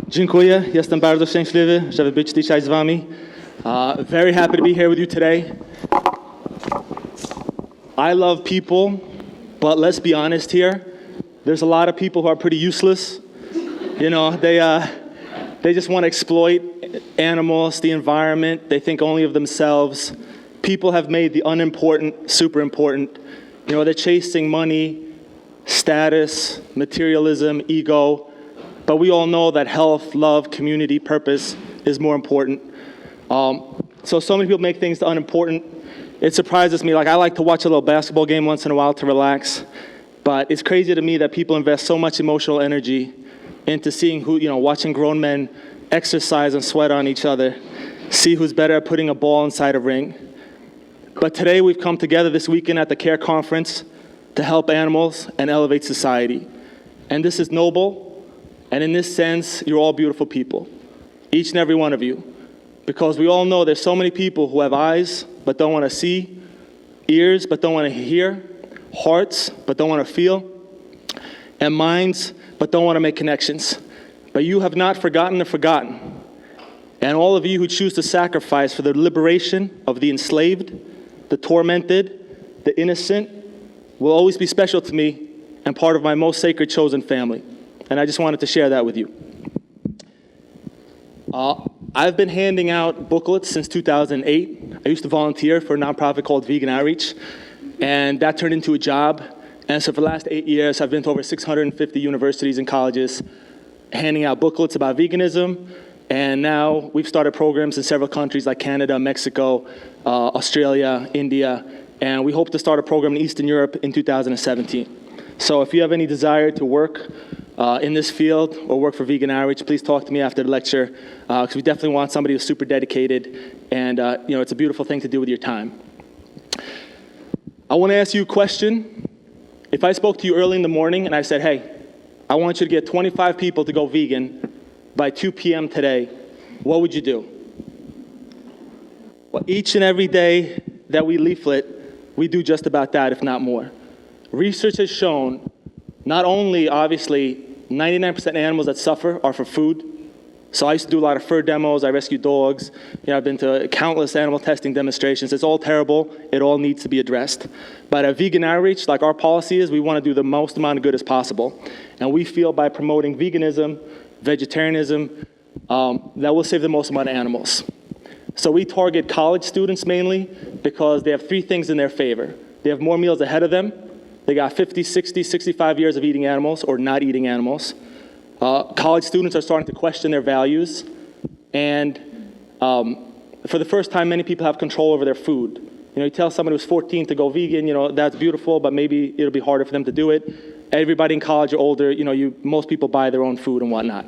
Dziękuję, jestem bardzo szczęśliwy, żeby być dzisiaj z wami. Very happy to be here with you today. I love people, but let's be honest here. There's a lot of people who are pretty useless. You know, they just want to exploit animals, the environment. They think only of themselves. People have made the unimportant super important. You know, they're chasing money, status, materialism, ego. But we all know that health, love, community, purpose is more important. So many people make things unimportant. It surprises me. Like, I like to watch a little basketball game once in a while to relax. But it's crazy to me that people invest so much emotional energy into seeing who, you know, watching grown men exercise and sweat on each other, see who's better at putting a ball inside a ring. But today we've come together this weekend at the CARE conference to help animals and elevate society. And this is noble. And in this sense, you're all beautiful people, each and every one of you, because we all know there's so many people who have eyes but don't want to see, ears but don't want to hear, hearts but don't want to feel, and minds but don't want to make connections. But you have not forgotten the forgotten. And all of you who choose to sacrifice for the liberation of the enslaved, the tormented, the innocent, will always be special to me and part of my most sacred chosen family. And I just wanted to share that with you. I've been handing out booklets since 2008. I used to volunteer for a nonprofit called Vegan Outreach, and that turned into a job. And so for the last 8 years, I've been to over 650 universities and colleges handing out booklets about veganism. And now we've started programs in several countries like Canada, Mexico, Australia, India, and we hope to start a program in Eastern Europe in 2017. So if you have any desire to work in this field or work for Vegan Outreach, please talk to me after the lecture, because we definitely want somebody who's super dedicated, and you know, it's a beautiful thing to do with your time. I want to ask you a question. If I spoke to you early in the morning and I said, hey, I want you to get 25 people to go vegan by 2 p.m. today, what would you do? Well, each and every day that we leaflet, we do just about that, if not more. Research has shown not only, obviously, 99% of animals that suffer are for food. So I used to do a lot of fur demos. I rescue dogs. You know, I've been to countless animal testing demonstrations. It's all terrible. It all needs to be addressed. But at Vegan Outreach, like our policy is, we want to do the most amount of good as possible. And we feel by promoting veganism, vegetarianism, that will save the most amount of animals. So we target college students mainly because they have 3 things in their favor. They have more meals ahead of them. They got 50, 60, 65 years of eating animals or not eating animals. College students are starting to question their values. And for the first time, many people have control over their food. You know, you tell someone who's 14 to go vegan, you know, that's beautiful, but maybe it'll be harder for them to do it. Everybody in college or older, you know, most people buy their own food and whatnot.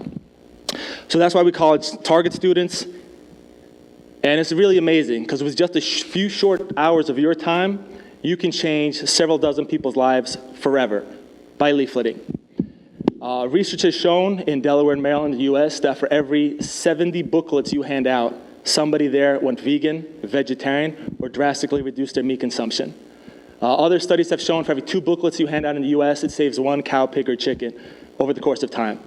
So that's why we target students. And it's really amazing, because with just a few short hours of your time, you can change several dozen people's lives forever by leafleting. Research has shown in Delaware and Maryland, the US, that for every 70 booklets you hand out, somebody there went vegan, vegetarian, or drastically reduced their meat consumption. Other studies have shown for every 2 booklets you hand out in the US, it saves 1 cow, pig, or chicken over the course of time.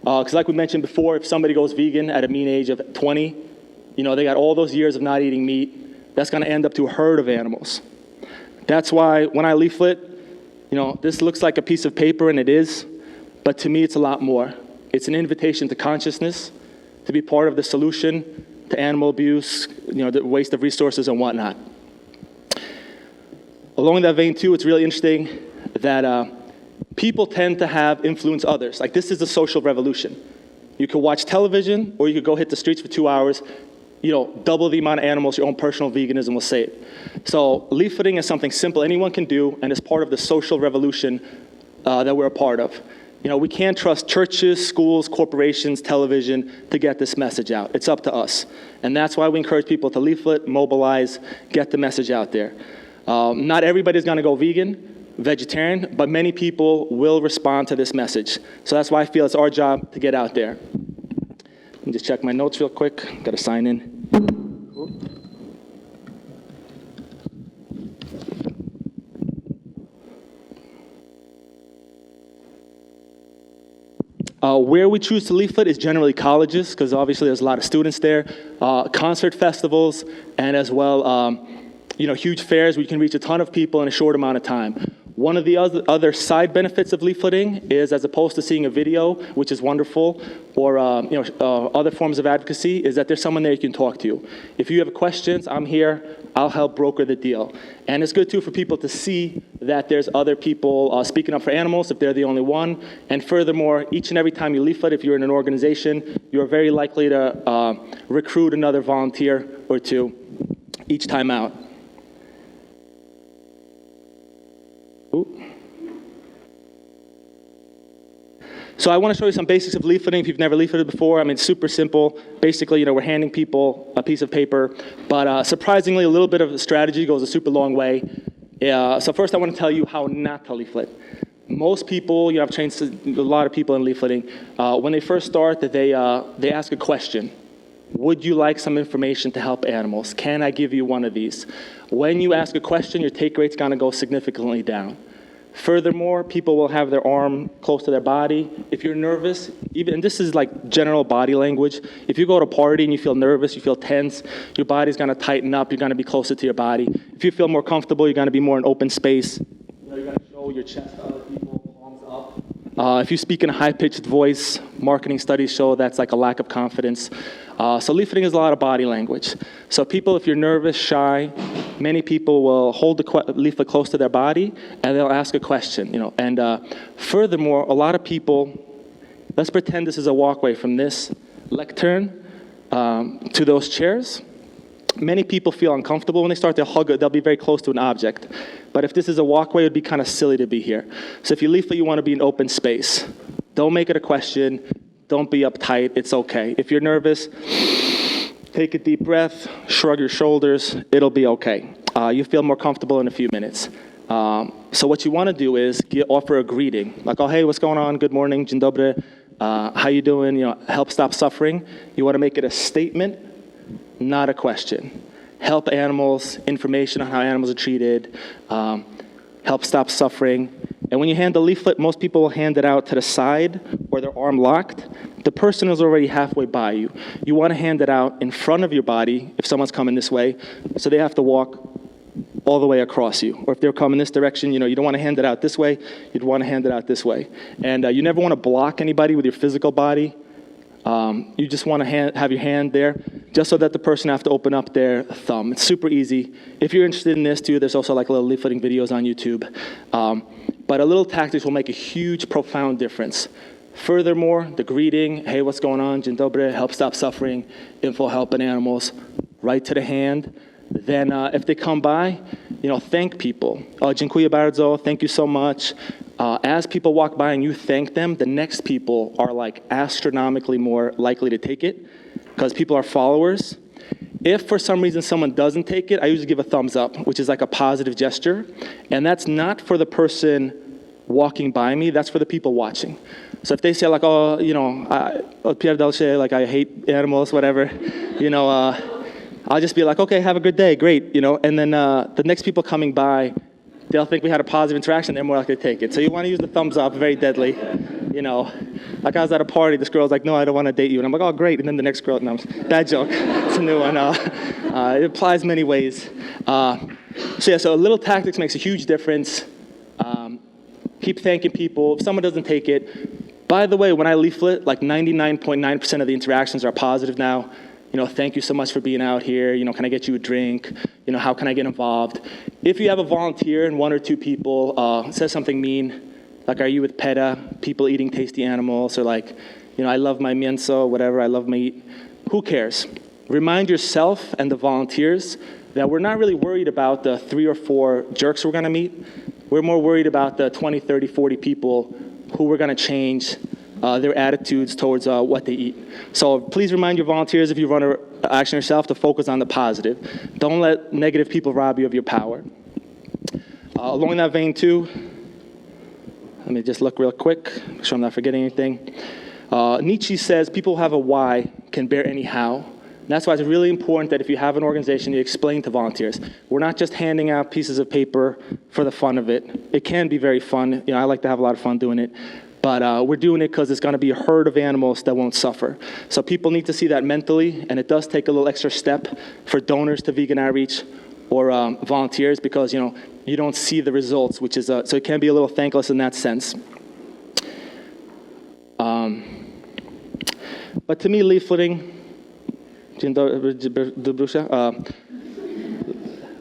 Because like we mentioned before, if somebody goes vegan at a mean age of 20, you know, they got all those years of not eating meat, that's going to end up to a herd of animals. That's why when I leaflet, you know, this looks like a piece of paper, and it is, but to me it's a lot more. It's an invitation to consciousness, to be part of the solution to animal abuse, you know, the waste of resources and whatnot. Along that vein too, it's really interesting that people tend to have influence others. Like, this is a social revolution. You could watch television, or you could go hit the streets for 2 hours, you know, double the amount of animals your own personal veganism will save. So leafleting is something simple anyone can do, and it's part of the social revolution that we're a part of. You know, we can't trust churches, schools, corporations, television to get this message out. It's up to us. And that's why we encourage people to leaflet, mobilize, get the message out there. Not everybody's going to go vegan, vegetarian, but many people will respond to this message. So that's why I feel it's our job to get out there. Let me just check my notes real quick. Got to sign in. Where we choose to leaflet is generally colleges, because obviously there's a lot of students there, concert festivals, and as well, huge fairs where you can reach a ton of people in a short amount of time. One of the other side benefits of leafleting is, as opposed to seeing a video, which is wonderful, or other forms of advocacy, is that there's someone there you can talk to. If you have questions, I'm here. I'll help broker the deal. And it's good, too, for people to see that there's other people speaking up for animals if they're the only one. And furthermore, each and every time you leaflet, if you're in an organization, you're very likely to recruit another volunteer or two each time out. Ooh. So I want to show you some basics of leafleting if you've never leafleted before. I mean, it's super simple. Basically, we're handing people a piece of paper, but surprisingly, a little bit of strategy goes a super long way. So first, I want to tell you how not to leaflet. Most people, I've trained a lot of people in leafleting. When they first start, they ask a question. Would you like some information to help animals? Can I give you one of these? When you ask a question, your take rate's going to go significantly down. Furthermore, people will have their arm close to their body. If you're nervous, and this is like general body language, if you go to a party and you feel nervous, you feel tense, your body's going to tighten up, you're going to be closer to your body. If you feel more comfortable, you're going to be more in open space. You're going to show your chest to other people, palms up. If you speak in a high-pitched voice, marketing studies show that's like a lack of confidence. So leafleting is a lot of body language. So people, if you're nervous, shy, many people will hold the leaflet close to their body and they'll ask a question. And furthermore, a lot of people, let's pretend this is a walkway from this lectern to those chairs. Many people feel uncomfortable when they start to hug it. They'll be very close to an object. But if this is a walkway, it would be kind of silly to be here. So if you leaflet, you want to be in open space. Don't make it a question. Don't be uptight. It's okay. If you're nervous, take a deep breath, shrug your shoulders. It'll be okay. You feel more comfortable in a few minutes. So what you want to do is offer a greeting. Like, oh, hey, what's going on? Good morning. Dzień dobry. How you doing? Help stop suffering. You want to make it a statement, not a question. Help animals, information on how animals are treated, help stop suffering. And when you hand the leaflet, most people will hand it out to the side or their arm locked. The person is already halfway by you. You want to hand it out in front of your body if someone's coming this way, so they have to walk all the way across you. Or if they're coming this direction, you don't want to hand it out this way, you'd want to hand it out this way. And you never want to block anybody with your physical body. You just want to have your hand there, just so that the person has to open up their thumb. It's super easy. If you're interested in this too, there's also like little leafleting videos on YouTube. But a little tactics will make a huge, profound difference. Furthermore, the greeting, hey, what's going on? Dzień dobry, help stop suffering, info helping animals, right to the hand. Then if they come by, thank people. Dziękuję bardzo, thank you so much. As people walk by and you thank them, the next people are like astronomically more likely to take it because people are followers. If for some reason someone doesn't take it, I usually give a thumbs up, which is like a positive gesture. And that's not for the person walking by me, that's for the people watching. So if they say like, oh, Pierre Delche, like I hate animals, whatever, I'll just be like, okay, have a good day, great, and then the next people coming by, they'll think we had a positive interaction, they're more likely to take it. So you want to use the thumbs up, very deadly, Like I was at a party, this girl's like, no, I don't want to date you. And I'm like, oh, great. And then the next girl, no, bad joke. It's a new one. It applies many ways. So a little tactics makes a huge difference. Keep thanking people. If someone doesn't take it, by the way, when I leaflet, like 99.9% of the interactions are positive now. Thank you so much for being out here. Can I get you a drink? How can I get involved? If you have a volunteer and one or two people says something mean, like, are you with PETA, people eating tasty animals, or like, I love my mienzo, whatever, I love my meat. Who cares? Remind yourself and the volunteers that we're not really worried about the 3 or 4 jerks we're going to meet. We're more worried about the 20, 30, 40 people who we're going to change their attitudes towards what they eat. So please remind your volunteers, if you run an action yourself, to focus on the positive. Don't let negative people rob you of your power. Along that vein too, let me just look real quick, make sure I'm not forgetting anything. Nietzsche says people who have a why can bear any how. And that's why it's really important that if you have an organization, you explain to volunteers. We're not just handing out pieces of paper for the fun of it. It can be very fun. I like to have a lot of fun doing it. But we're doing it because it's going to be a herd of animals that won't suffer. So people need to see that mentally, and it does take a little extra step for donors to Vegan Outreach or volunteers, because you don't see the results, which is so it can be a little thankless in that sense. But to me, leafleting,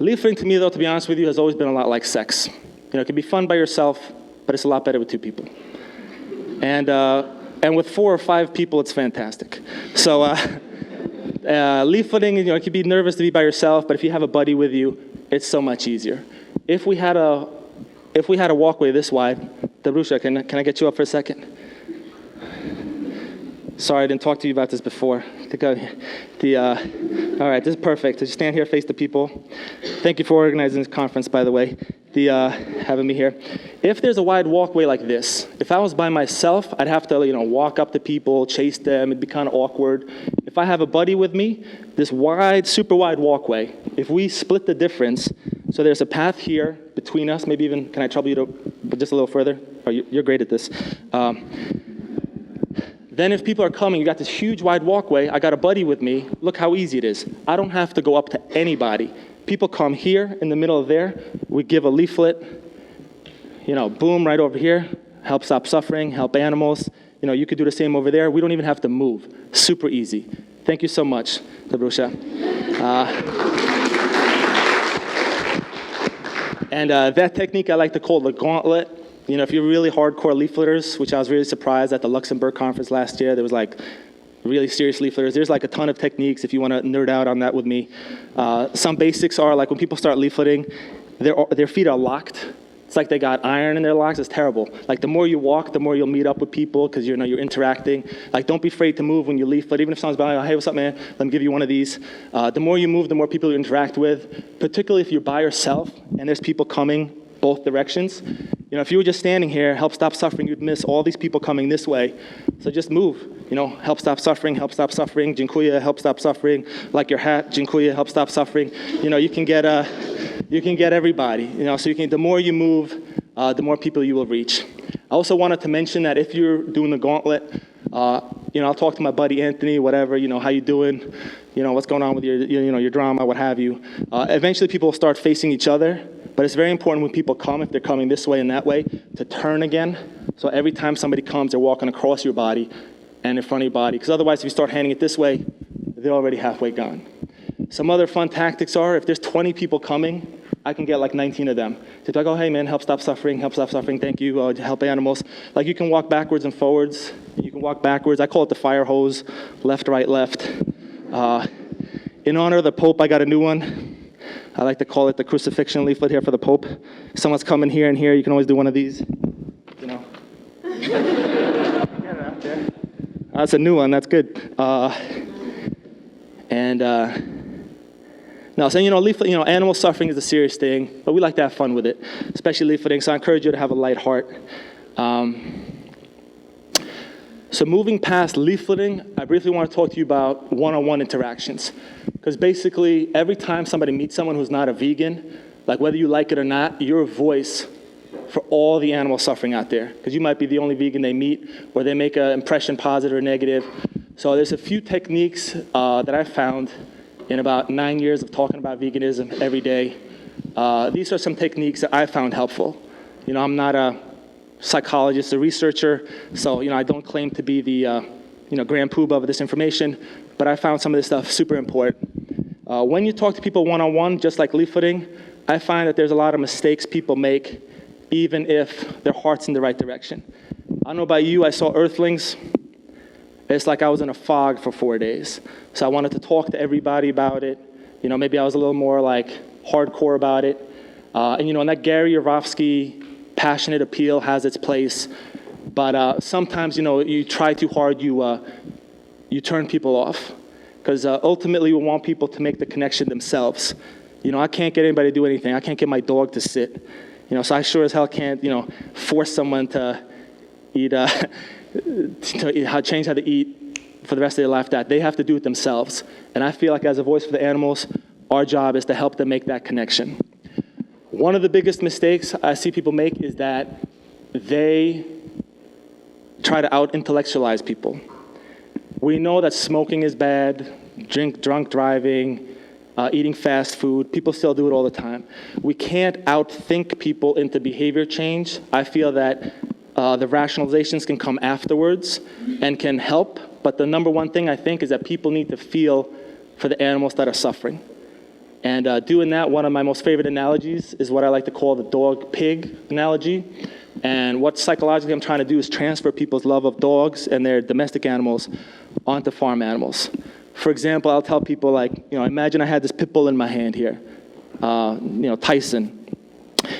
leafleting to me, though, to be honest with you, has always been a lot like sex. It can be fun by yourself, but it's a lot better with two people. And with 4 or 5 people, it's fantastic. So leafleting, it can be nervous to be by yourself, but if you have a buddy with you, it's so much easier. If we had a walkway this wide, Dabrusha, can I get you up for a second? Sorry, I didn't talk to you about this before. All right, this is perfect. Just stand here, face the people. Thank you for organizing this conference, by the way, having me here. If there's a wide walkway like this, if I was by myself, I'd have to, walk up to people, chase them. It'd be kind of awkward. If I have a buddy with me, this wide, super wide walkway, if we split the difference, so there's a path here between us, maybe even, can I trouble you to just a little further? Oh, you're great at this. Then if people are coming, you got this huge wide walkway, I got a buddy with me, look how easy it is. I don't have to go up to anybody. People come here in the middle of there, we give a leaflet, boom, right over here, help stop suffering, help animals. You could do the same over there. We don't even have to move. Super easy. Thank you so much, Dabrusha. And that technique I like to call the Gauntlet. If you're really hardcore leafleters, which I was really surprised at the Luxembourg conference last year, there was really serious leafleters. There's a ton of techniques if you want to nerd out on that with me. Some basics are when people start leafleting, their feet are locked. It's like they got iron in their locks. It's terrible. The more you walk, the more you'll meet up with people because you're interacting. Don't be afraid to move when you leaflet. Even if someone's by, hey, what's up, man? Let me give you one of these. The more you move, the more people you interact with, particularly if you're by yourself and there's people coming both directions. If you were just standing here, help stop suffering, you'd miss all these people coming this way. So just move. Help stop suffering, Dziękuję, help stop suffering. Like your hat, Dziękuję, help stop suffering. You can get everybody. So the more you move, the more people you will reach. I also wanted to mention that if you're doing the Gauntlet, I'll talk to my buddy Anthony, whatever, how you doing, what's going on with your drama, what have you. Eventually people will start facing each other. But it's very important when people come, if they're coming this way and that way, to turn again. So every time somebody comes, they're walking across your body and in front of your body. Because otherwise, if you start handing it this way, they're already halfway gone. Some other fun tactics are, if there's 20 people coming, I can get 19 of them. So oh, hey man, help stop suffering, thank you, help animals. You can walk backwards and forwards. You can walk backwards. I call it the fire hose, left, right, left. In honor of the Pope, I got a new one. I like to call it the crucifixion leaflet here for the Pope. If someone's coming here and here, you can always do one of these. That's a new one. That's good. Leaflet, animal suffering is a serious thing, but we like to have fun with it, especially leafleting. So I encourage you to have a light heart. So moving past leafleting, I briefly want to talk to you about one-on-one interactions. Because basically, every time somebody meets someone who's not a vegan, whether you like it or not, you're a voice for all the animal suffering out there. Because you might be the only vegan they meet, or they make an impression positive or negative. So there's a few techniques that I found in about 9 years of talking about veganism every day. These are some techniques that I found helpful. I'm not a psychologist, a researcher, so I don't claim to be the grand poobah of this information, but I found some of this stuff super important. When you talk to people one-on-one, just like leafleting, I find that there's a lot of mistakes people make, even if their heart's in the right direction. I don't know about you, I saw Earthlings. It's like I was in a fog for 4 days. So I wanted to talk to everybody about it. Maybe I was a little more hardcore about it. And that Gary Yourofsky passionate appeal has its place, but sometimes, you try too hard, you turn people off, because ultimately we want people to make the connection themselves. I can't get anybody to do anything. I can't get my dog to sit. So I sure as hell can't, force someone to eat, change how to eat for the rest of their life. That they have to do it themselves. And I feel like as a voice for the animals, our job is to help them make that connection. One of the biggest mistakes I see people make is that they try to out-intellectualize people. We know that smoking is bad, drunk driving, eating fast food. People still do it all the time. We can't outthink people into behavior change. I feel that the rationalizations can come afterwards and can help, but the number one thing I think is that people need to feel for the animals that are suffering. And doing that, one of my most favorite analogies is what I like to call the dog-pig analogy. And what psychologically I'm trying to do is transfer people's love of dogs and their domestic animals onto farm animals. For example, I'll tell people, like, imagine I had this pit bull in my hand here, Tyson.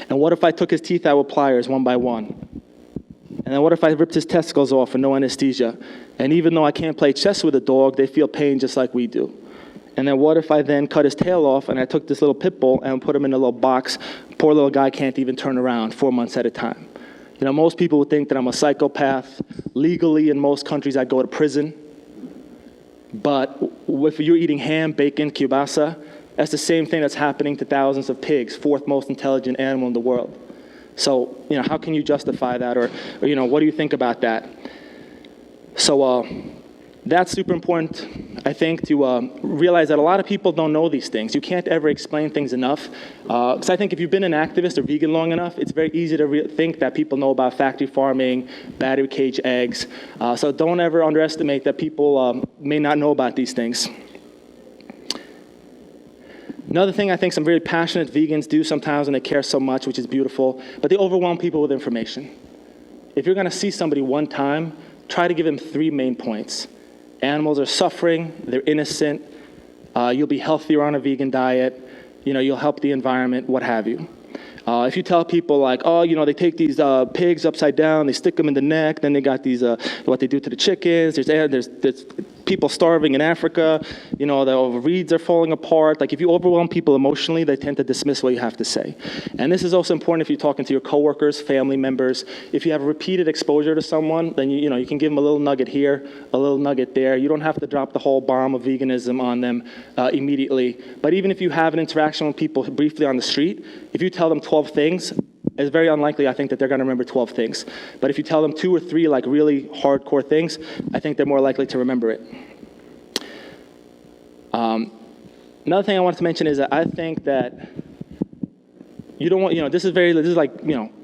And what if I took his teeth out with pliers one by one? And then what if I ripped his testicles off with no anesthesia? And even though I can't play chess with a dog, they feel pain just like we do. And then what if I then cut his tail off and I took this little pit bull and put him in a little box? Poor little guy can't even turn around 4 months at a time. Most people would think that I'm a psychopath. Legally, in most countries, I'd go to prison. But if you're eating ham, bacon, kielbasa, that's the same thing that's happening to thousands of pigs, fourth most intelligent animal in the world. So, how can you justify that? Or what do you think about that? So that's super important, I think, to realize that a lot of people don't know these things. You can't ever explain things enough. Because I think if you've been an activist or vegan long enough, it's very easy to think that people know about factory farming, battery cage eggs. So don't ever underestimate that people may not know about these things. Another thing I think some very passionate vegans do sometimes, and they care so much, which is beautiful, but they overwhelm people with information. If you're going to see somebody one time, try to give them 3 main points. Animals are suffering, they're innocent, you'll be healthier on a vegan diet, you'll help the environment, what have you. If you tell people like, they take these pigs upside down, they stick them in the neck, then they got these, what they do to the chickens, there's people starving in Africa, the reeds are falling apart. Like if you overwhelm people emotionally, they tend to dismiss what you have to say. And this is also important if you're talking to your coworkers, family members. If you have repeated exposure to someone, then you can give them a little nugget here, a little nugget there. You don't have to drop the whole bomb of veganism on them immediately. But even if you have an interaction with people briefly on the street, if you tell them 12 things, it's very unlikely, I think, that they're going to remember 12 things. But if you tell them 2 or 3 like really hardcore things, I think they're more likely to remember it. Another thing I wanted to mention is that I think that you don't want, this is like,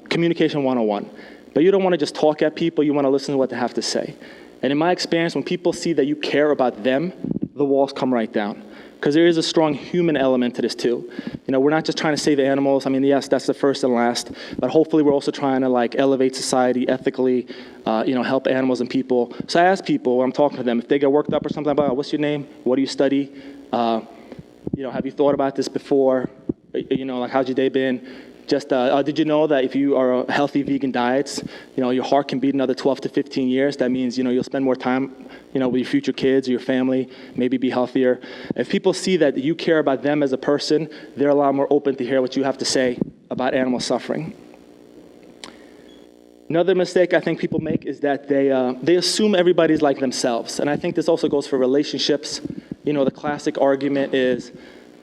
communication 101. But you don't want to just talk at people, you want to listen to what they have to say. And in my experience, when people see that you care about them, the walls come right down. Because there is a strong human element to this too. We're not just trying to save animals. I mean, yes, that's the first and last, but hopefully we're also trying to elevate society ethically, help animals and people. So I ask people when I'm talking to them, if they get worked up or something about, what's your name? What do you study? Have you thought about this before? How's your day been? Just, did you know that if you are a healthy vegan diets, your heart can beat another 12 to 15 years. That means, you'll spend more time, with your future kids or your family, maybe be healthier. If people see that you care about them as a person, they're a lot more open to hear what you have to say about animal suffering. Another mistake I think people make is that they assume everybody's like themselves. And I think this also goes for relationships. The classic argument is,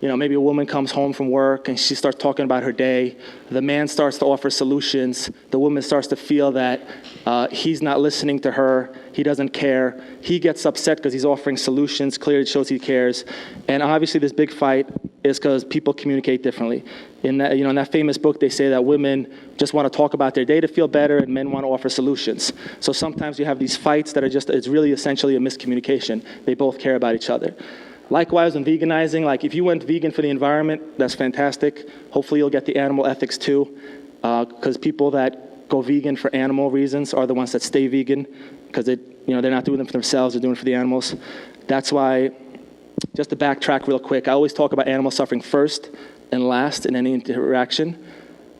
maybe a woman comes home from work and she starts talking about her day. The man starts to offer solutions. The woman starts to feel that he's not listening to her. He doesn't care. He gets upset because he's offering solutions. Clearly it shows he cares. And obviously this big fight is because people communicate differently. In that famous book, they say that women just want to talk about their day to feel better and men want to offer solutions. So sometimes you have these fights that are it's really essentially a miscommunication. They both care about each other. Likewise, in veganizing, if you went vegan for the environment, that's fantastic. Hopefully you'll get the animal ethics too, because people that go vegan for animal reasons are the ones that stay vegan, because they're not doing them for themselves, they're doing it for the animals. That's why, just to backtrack real quick, I always talk about animal suffering first and last in any interaction.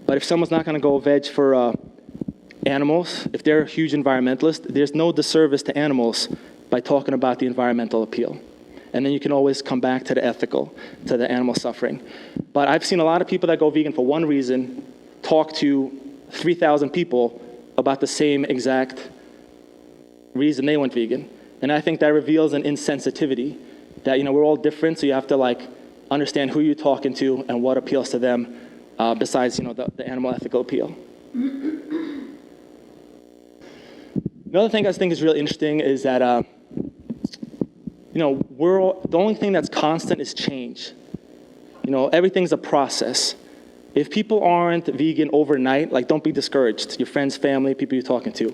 But if someone's not going to go veg for animals, if they're a huge environmentalist, there's no disservice to animals by talking about the environmental appeal. And then you can always come back to the ethical, to the animal suffering. But I've seen a lot of people that go vegan for one reason talk to 3,000 people about the same exact reason they went vegan. And I think that reveals an insensitivity that, we're all different, so you have to understand who you're talking to and what appeals to them besides, the animal ethical appeal. Another thing I think is really interesting is that, the only thing that's constant is change. Everything's a process. If people aren't vegan overnight, don't be discouraged. Your friends, family, people you're talking to.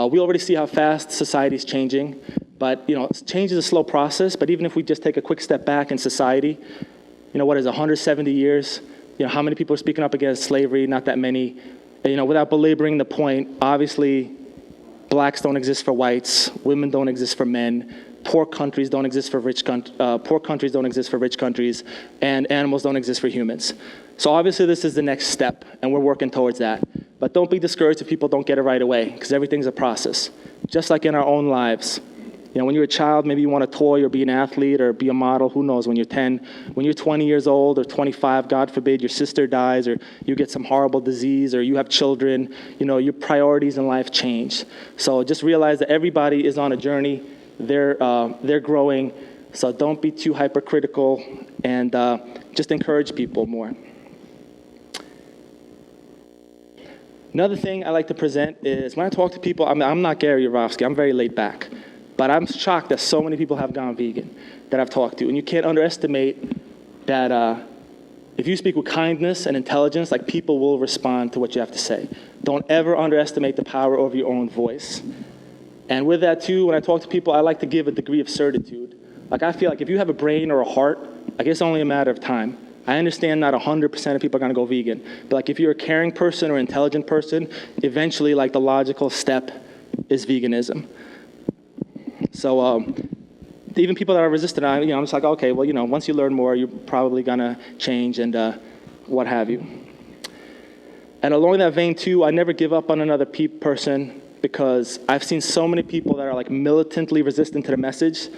We already see how fast society is changing, but change is a slow process. But even if we just take a quick step back in society, what is 170 years? How many people are speaking up against slavery? Not that many. Without belaboring the point, obviously, blacks don't exist for whites. Women don't exist for men. Poor countries don't exist for poor countries don't exist for rich countries, and animals don't exist for humans. So obviously this is the next step, and we're working towards that. But don't be discouraged if people don't get it right away, because everything's a process. Just like in our own lives. When you're a child, maybe you want a toy or be an athlete or be a model, who knows, when you're 10. When you're 20 years old or 25, God forbid, your sister dies or you get some horrible disease or you have children, your priorities in life change. So just realize that everybody is on a journey. They're growing, so don't be too hypercritical, and just encourage people more. Another thing I like to present is when I talk to people, I'm not Gary Yourofsky, I'm very laid back, but I'm shocked that so many people have gone vegan that I've talked to, and you can't underestimate that if you speak with kindness and intelligence, people will respond to what you have to say. Don't ever underestimate the power of your own voice. And with that too, when I talk to people, I like to give a degree of certitude. I feel like if you have a brain or a heart, it's only a matter of time. I understand not 100% of people are gonna go vegan, but if you're a caring person or intelligent person, eventually the logical step is veganism. So even people that are resistant, I'm just okay, well, once you learn more, you're probably gonna change and what have you. And along that vein too, I never give up on another person, because I've seen so many people that are militantly resistant to the message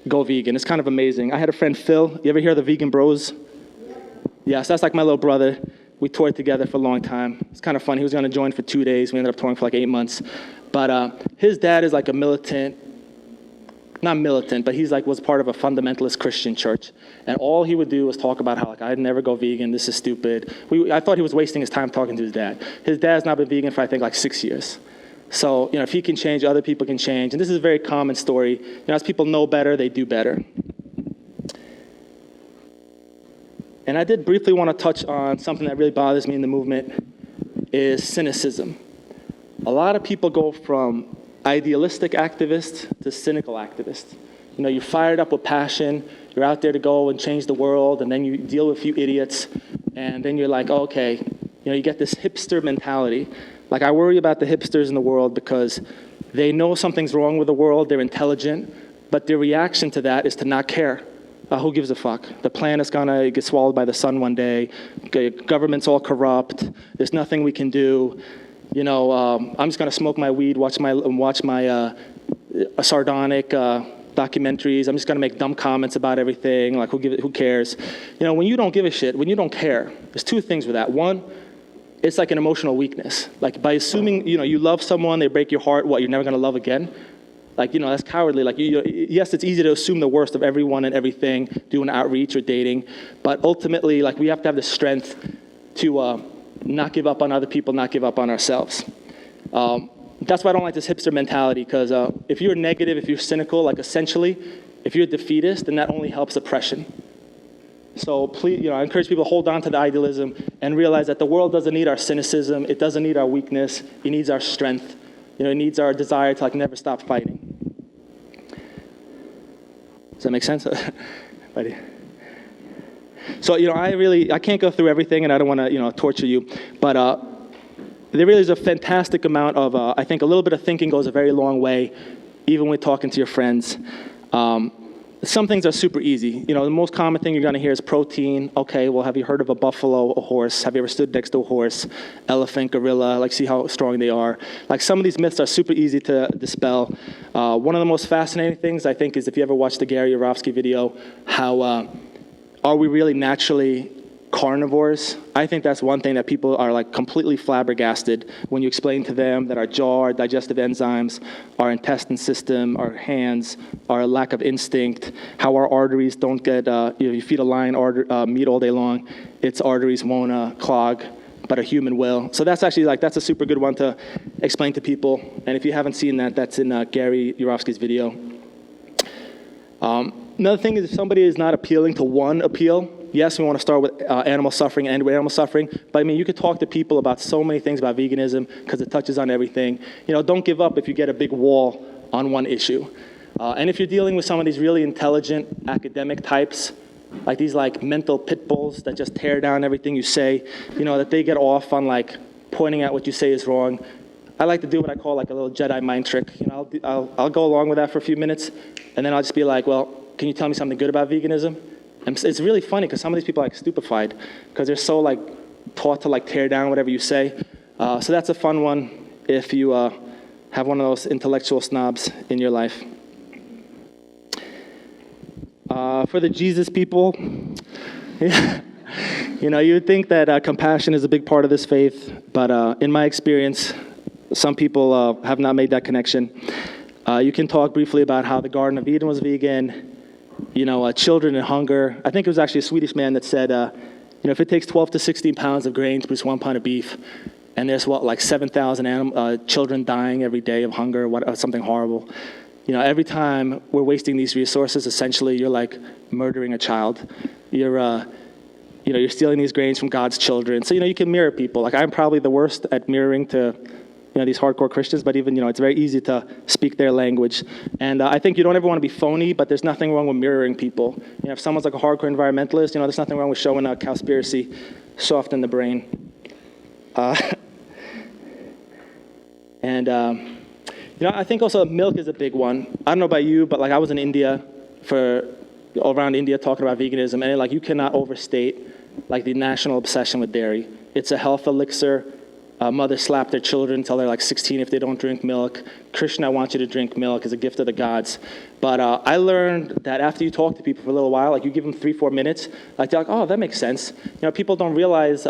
go vegan. It's kind of amazing. I had a friend, Phil. You ever hear of the Vegan Bros? Yeah, so that's my little brother. We toured together for a long time. It's kind of fun. He was going to join for 2 days. We ended up touring for 8 months. But his dad is a militant, not militant, but he's was part of a fundamentalist Christian church. And all he would do was talk about how I'd never go vegan, this is stupid. I thought he was wasting his time talking to his dad. His dad's not been vegan for I think 6 years. So, if he can change, other people can change. And this is a very common story. As people know better, they do better. And I did briefly want to touch on something that really bothers me in the movement is cynicism. A lot of people go from idealistic activist to cynical activist. You're fired up with passion. You're out there to go and change the world, and then you deal with a few idiots, and then you're okay. You get this hipster mentality. I worry about the hipsters in the world because they know something's wrong with the world, they're intelligent, but their reaction to that is to not care. Who gives a fuck? The planet's gonna get swallowed by the sun one day, government's all corrupt, there's nothing we can do, I'm just gonna smoke my weed, watch my sardonic documentaries, I'm just gonna make dumb comments about everything, who cares? When you don't give a shit, when you don't care, there's two things with that. One, it's an emotional weakness. By assuming, you love someone, they break your heart, you're never gonna love again? That's cowardly. Yes, it's easy to assume the worst of everyone and everything, doing outreach or dating, but ultimately, we have to have the strength to not give up on other people, not give up on ourselves. That's why I don't like this hipster mentality, because if you're negative, if you're cynical, essentially, if you're a defeatist, then that only helps oppression. So please, I encourage people to hold on to the idealism and realize that the world doesn't need our cynicism. It doesn't need our weakness. It needs our strength. It needs our desire to never stop fighting. Does that make sense? So, I can't go through everything, and I don't want to, torture you, but there really is a fantastic amount of, I think a little bit of thinking goes a very long way, even when talking to your friends. Some things are super easy. The most common thing you're going to hear is protein. Okay, well, have you heard of a buffalo, a horse? Have you ever stood next to a horse, elephant, gorilla? See how strong they are. Some of these myths are super easy to dispel. One of the most fascinating things, I think, is if you ever watched the Gary Yourofsky video, how are we really naturally carnivores? I think that's one thing that people are completely flabbergasted when you explain to them that our jaw, our digestive enzymes, our intestine system, our hands, our lack of instinct, how our arteries don't get, you feed a lion meat all day long, its arteries won't clog. but a human will. So that's actually that's a super good one to explain to people. And if you haven't seen that, that's in Gary Yourofsky's video. Another thing is if somebody is not appealing to one appeal, yes, we want to start with animal suffering, end with animal suffering, but I mean, you could talk to people about so many things about veganism because it touches on everything. Don't give up if you get a big wall on one issue. And if you're dealing with some of these really intelligent academic types, like these mental pit bulls that just tear down everything you say, that they get off on pointing out what you say is wrong. I like to do what I call a little Jedi mind trick. I'll go along with that for a few minutes, and then I'll just be like, well, can you tell me something good about veganism? And it's really funny because some of these people are stupefied because they're so taught to tear down whatever you say. So that's a fun one if you have one of those intellectual snobs in your life. For the Jesus people, you would think that compassion is a big part of this faith, but in my experience, some people have not made that connection. You can talk briefly about how the Garden of Eden was vegan, children in hunger. I think it was actually a Swedish man that said, if it takes 12 to 16 pounds of grain to produce 1 pound of beef, and there's 7,000 children dying every day of hunger, something horrible. Every time we're wasting these resources, essentially you're murdering a child. You're stealing these grains from God's children. So, you can mirror people. I'm probably the worst at mirroring to, these hardcore Christians, but even, it's very easy to speak their language. And I think you don't ever want to be phony, but there's nothing wrong with mirroring people. If someone's a hardcore environmentalist, there's nothing wrong with showing a cowspiracy soft in the brain. I think also milk is a big one. I don't know about you, but I was in India around India talking about veganism, and you cannot overstate the national obsession with dairy. It's a health elixir. Mothers slap their children until they're 16 if they don't drink milk. Christian, I want you to drink milk. It's a gift of the gods. But I learned that after you talk to people for a little while, you give them 3-4 minutes, they're oh, that makes sense. People don't realize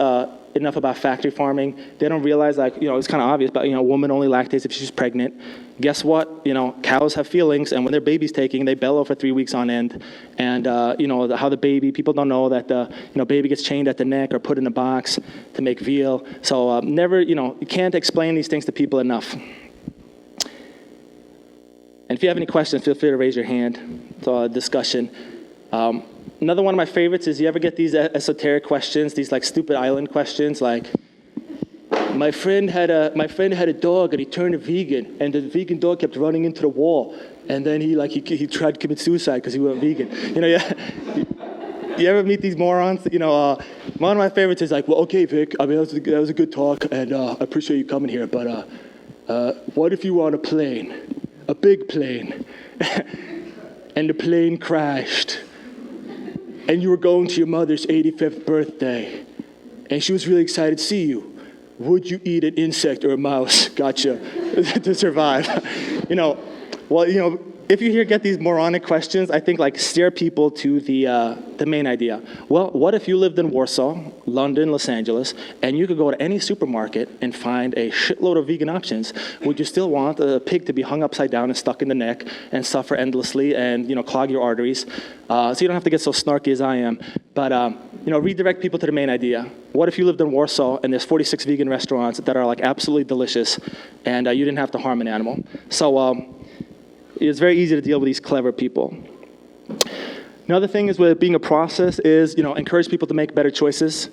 enough about factory farming. They don't realize it's kind of obvious, but a woman only lactates if she's pregnant. Guess what? Cows have feelings, and when their baby's taking, they bellow for 3 weeks on end. And how the baby, people don't know that the baby gets chained at the neck or put in a box to make veal. So never, you can't explain these things to people enough. And if you have any questions, feel free to raise your hand. It's a discussion. Another one of my favorites is you ever get these esoteric questions, these stupid island questions, my friend had a dog and he turned vegan, and the vegan dog kept running into the wall, and then he tried to commit suicide because he went vegan. You ever meet these morons? One of my favorites is well, okay, Vic, I mean that was a good talk, and I appreciate you coming here, but what if you were on a plane, a big plane, and the plane crashed, and you were going to your mother's 85th birthday, and she was really excited to see you? Would you eat an insect or a mouse? Gotcha. To survive. If you get these moronic questions, I think steer people to the main idea. Well, what if you lived in Warsaw, London, Los Angeles, and you could go to any supermarket and find a shitload of vegan options? Would you still want a pig to be hung upside down and stuck in the neck and suffer endlessly and clog your arteries? So you don't have to get so snarky as I am, but redirect people to the main idea. What if you lived in Warsaw and there's 46 vegan restaurants that are absolutely delicious, and you didn't have to harm an animal? So it's very easy to deal with these clever people. Another thing is with being a process is, encourage people to make better choices.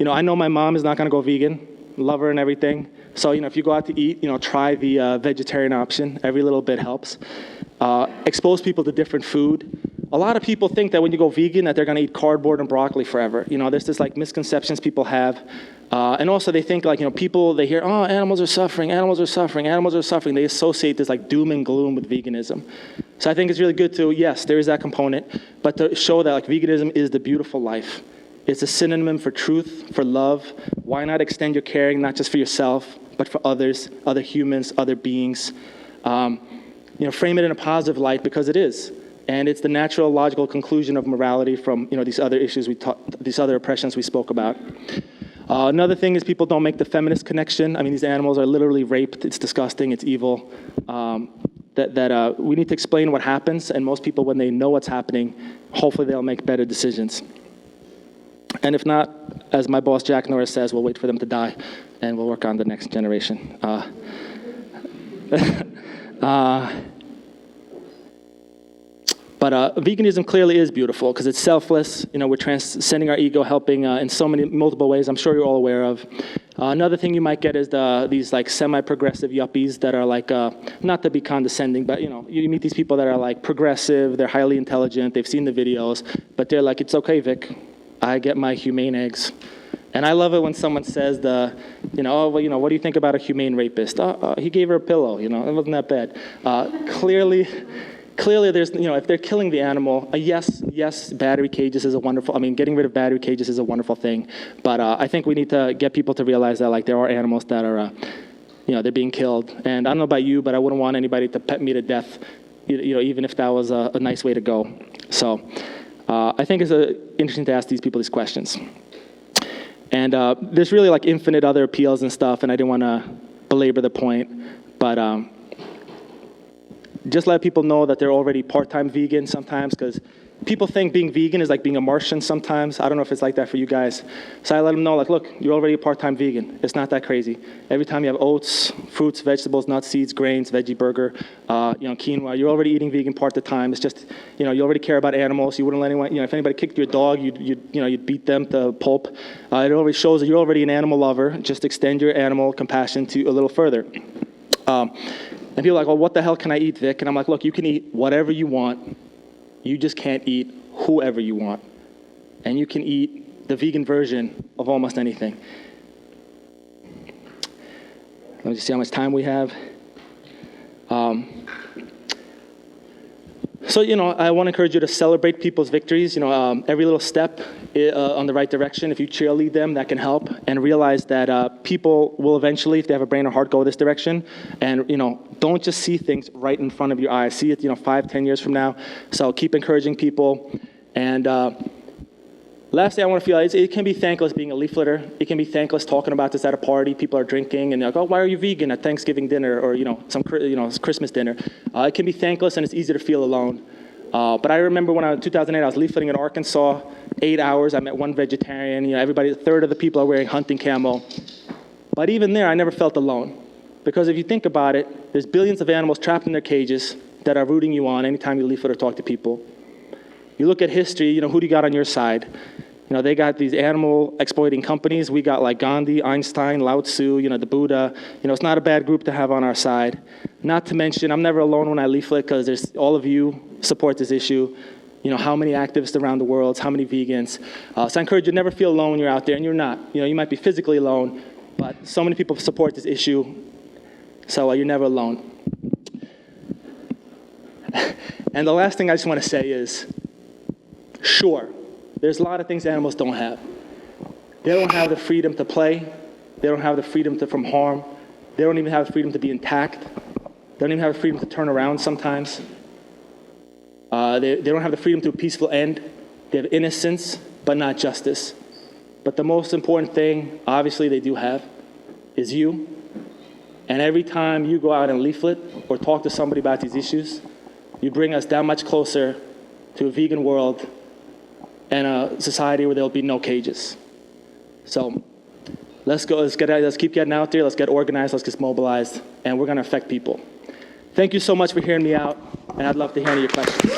I know my mom is not going to go vegan, love her and everything. So, if you go out to eat, try the vegetarian option. Every little bit helps. Expose people to different food. A lot of people think that when you go vegan that they're going to eat cardboard and broccoli forever. There's this misconceptions people have. And also they think people, they hear, oh, animals are suffering, animals are suffering, animals are suffering. They associate this doom and gloom with veganism. So I think it's really good to, yes, there is that component, but to show that veganism is the beautiful life. It's a synonym for truth, for love. Why not extend your caring not just for yourself, but for others, other humans, other beings. Frame it in a positive light because it is. And it's the natural, logical conclusion of morality from these other issues these other oppressions we spoke about. Another thing is people don't make the feminist connection. I mean, these animals are literally raped. It's disgusting. It's evil. We need to explain what happens, and most people, when they know what's happening, hopefully they'll make better decisions. And if not, as my boss Jack Norris says, we'll wait for them to die, and we'll work on the next generation. But veganism clearly is beautiful because it's selfless. We're transcending our ego, helping in multiple ways. I'm sure you're all aware of. Another thing you might get is these like semi-progressive yuppies that are like, not to be condescending, but you meet these people that are like progressive, they're highly intelligent, they've seen the videos, but they're like, it's okay, Vic, I get my humane eggs. And I love it when someone says oh, well, what do you think about a humane rapist? He gave her a pillow, it wasn't that bad. Clearly, there's, if they're killing the animal, yes, battery cages is a wonderful, getting rid of battery cages is a wonderful thing. But I think we need to get people to realize that, like, there are animals that are, they're being killed. And I don't know about you, but I wouldn't want anybody to pet me to death, even if that was a nice way to go. So I think it's interesting to ask these people these questions. And there's really, like, infinite other appeals and stuff, and I didn't want to belabor the point. But just let people know that they're already part-time vegan sometimes, because people think being vegan is like being a Martian sometimes. I don't know if it's like that for you guys. So I let them know, like, look, you're already a part-time vegan. It's not that crazy. Every time you have oats, fruits, vegetables, nuts, seeds, grains, veggie burger, quinoa, you're already eating vegan part of the time. It's just, you already care about animals. You wouldn't let anyone, if anybody kicked your dog, you'd beat them to pulp. It already shows that you're already an animal lover. Just extend your animal compassion to a little further. And people are like, well, what the hell can I eat, Vic? And I'm like, look, you can eat whatever you want. You just can't eat whoever you want. And you can eat the vegan version of almost anything. Let me just see how much time we have. So, I want to encourage you to celebrate people's victories. Every little step on the right direction, if you cheerlead them, that can help. And realize that people will eventually, if they have a brain or heart, go this direction. And, don't just see things right in front of your eyes. See it, 5, 10 years from now. So keep encouraging people. And lastly, I want to feel it can be thankless being a leafleter. It can be thankless talking about this at a party. People are drinking, and they're like, oh, why are you vegan at Thanksgiving dinner or, some Christmas dinner? It can be thankless, and it's easy to feel alone. But I remember when in 2008, I was leafleting in Arkansas, 8 hours. I met one vegetarian. A third of the people are wearing hunting camo. But even there, I never felt alone. Because if you think about it, there's billions of animals trapped in their cages that are rooting you on anytime you leaflet or talk to people. You look at history, who do you got on your side? They got these animal exploiting companies. We got like Gandhi, Einstein, Lao Tzu, the Buddha. It's not a bad group to have on our side. Not to mention, I'm never alone when I leaflet because there's all of you support this issue. How many activists around the world, how many vegans. So I encourage you to never feel alone when you're out there, and you're not. You might be physically alone, but so many people support this issue, so you're never alone. And the last thing I just want to say is, sure, there's a lot of things animals don't have. They don't have the freedom to play. They don't have the freedom from harm. They don't even have the freedom to be intact. They don't even have the freedom to turn around sometimes. They don't have the freedom to a peaceful end. They have innocence, but not justice. But the most important thing, obviously, they do have, is you. And every time you go out and leaflet or talk to somebody about these issues, you bring us that much closer to a vegan world and a society where there'll be no cages. So let's keep getting out there, let's get organized, let's get mobilized, and we're gonna affect people. Thank you so much for hearing me out, and I'd love to hear any of your questions.